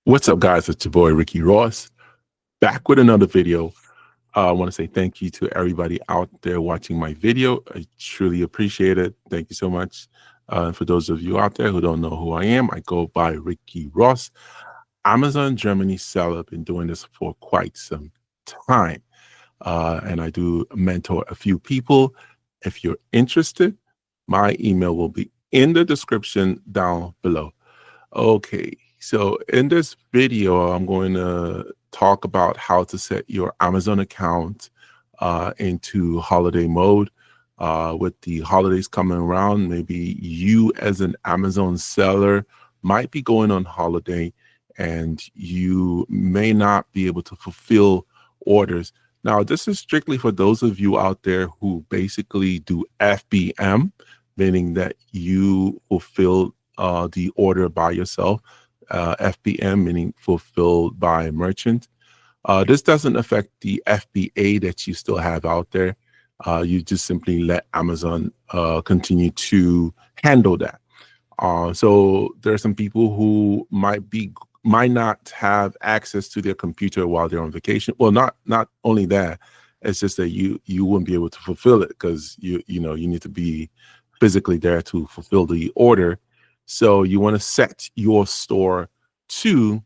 What's up, guys? It's your boy Ricky Ross, back with another video. I want to say thank you to everybody out there watching my video. I truly appreciate it. Thank you so much. For those of you out there who don't know who I am, I go by Ricky Ross, Amazon Germany seller. I've been doing this for quite some time, and I do mentor a few people. If you're interested, my email will be in the description down below. Okay, so in this video, I'm going to talk about how to set your Amazon account into holiday mode. With the holidays coming around, maybe you as an Amazon seller might be going on holiday and you may not be able to fulfill orders. Now, this is strictly for those of you out there who basically do FBM, meaning that you fulfill the order by yourself. FBM meaning fulfilled by merchant. This doesn't affect the FBA that you still have out there. You just simply let Amazon continue to handle that. So there are some people who might not have access to their computer while they're on vacation. Well, not only that, it's just that you wouldn't be able to fulfill it because you need to be physically there to fulfill the order. So you want to set your store to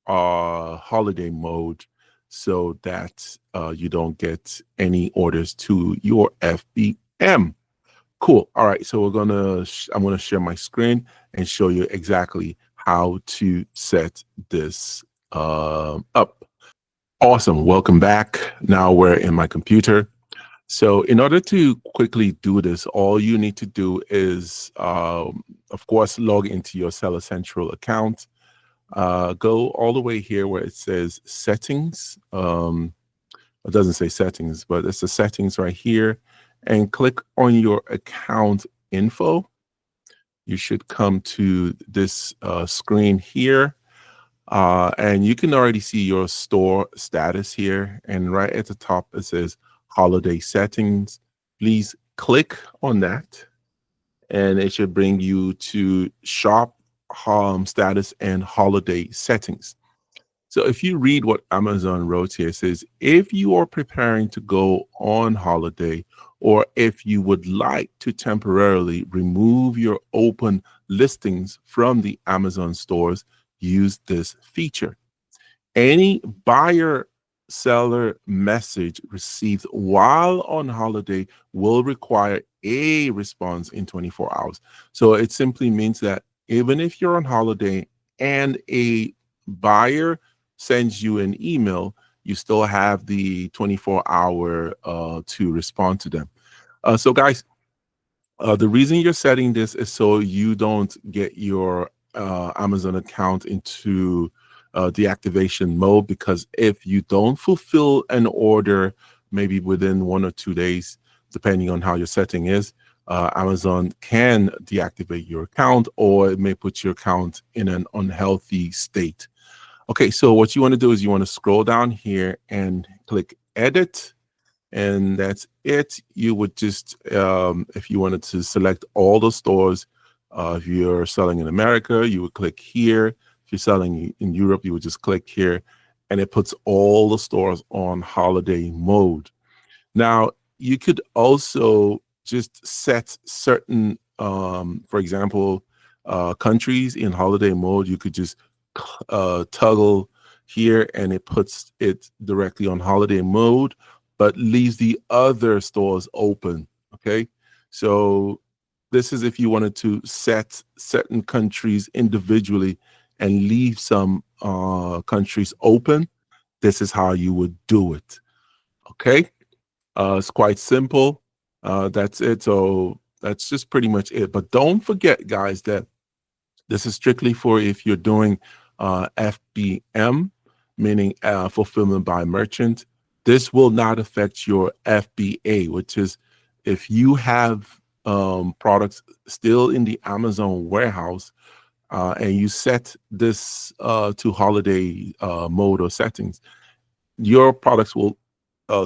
holiday mode so that you don't get any orders to your FBM. Cool. All right. So I'm gonna share my screen and show you exactly how to set this up. Awesome. Welcome back. Now we're in my computer. So in order to quickly do this, all you need to do is, of course, log into your Seller Central account. Go all the way here where it says settings. It doesn't say settings, but it's the settings right here. And click on your account info. You should come to this screen here. And you can already see your store status here. And right at the top, it says holiday settings. Please click on that and it should bring you to shop status and holiday settings. So if you read what Amazon wrote here, it says, if you are preparing to go on holiday, or if you would like to temporarily remove your open listings from the Amazon stores, use this feature. Any buyer seller message received while on holiday will require a response in 24 hours. So it simply means that even if you're on holiday and a buyer sends you an email, you still have the 24-hour to respond to them. So guys, the reason you're setting this is so you don't get your Amazon account into deactivation mode, because if you don't fulfill an order, maybe within 1 or 2 days, depending on how your setting is, Amazon can deactivate your account, or it may put your account in an unhealthy state. Okay, so what you want to do is you want to scroll down here and click edit, and that's it. You would just, if you wanted to select all the stores, if you're selling in America, you would click here. If you're selling in Europe, you would just click here, and it puts all the stores on holiday mode. Now, you could also just set certain, for example, countries in holiday mode. You could just toggle here, and it puts it directly on holiday mode, but leaves the other stores open. Okay, so this is if you wanted to set certain countries individually and leave some countries open. This is how you would do it. Okay, it's quite simple. That's it. So that's just pretty much it. But don't forget, guys, that this is strictly for if you're doing FBM, meaning fulfillment by merchant. This will not affect your FBA, which is if you have products still in the Amazon warehouse, and you set this to holiday mode or settings, your products will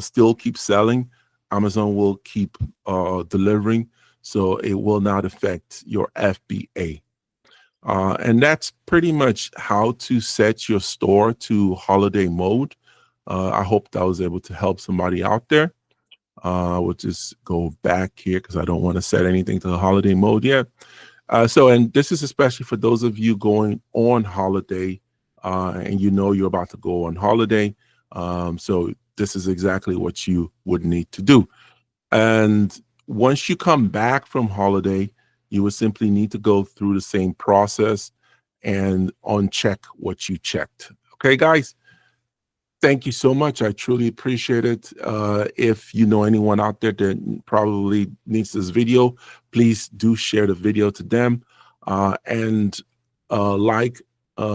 still keep selling. Amazon will keep delivering, so it will not affect your FBA. And that's pretty much how to set your store to holiday mode. I hope that I was able to help somebody out there. We'll just go back here because I don't want to set anything to the holiday mode yet. And this is especially for those of you going on holiday and you know you're about to go on holiday. So this is exactly what you would need to do. And once you come back from holiday, you would simply need to go through the same process and uncheck what you checked. Okay, guys? Thank you so much. I truly appreciate it. If you know anyone out there that probably needs this video, please do share the video to them and like,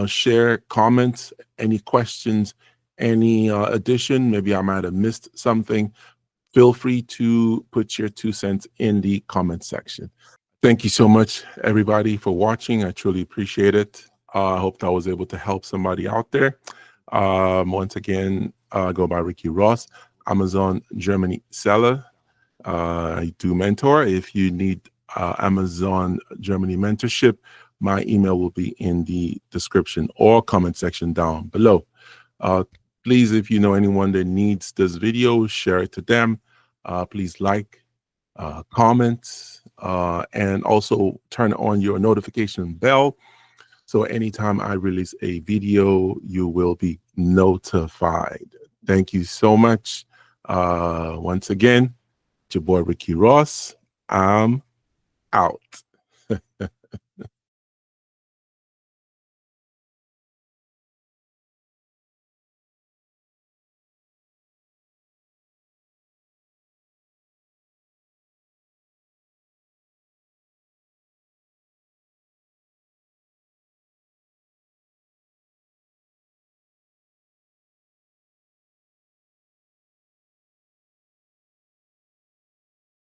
share, comment, any questions, any addition. Maybe I might have missed something. Feel free to put your 2 cents in the comment section. Thank you so much, everybody, for watching. I truly appreciate it. I hope I was able to help somebody out there. Once again, go by Ricky Ross, Amazon Germany seller. I do mentor. If you need Amazon Germany mentorship, my email will be in the description or comment section down below. Please, if you know anyone that needs this video, share it to them. Please like, comment, and also turn on your notification bell. So anytime I release a video, you will be notified. Thank you so much. Once again, it's your boy Ricky Ross. I'm out.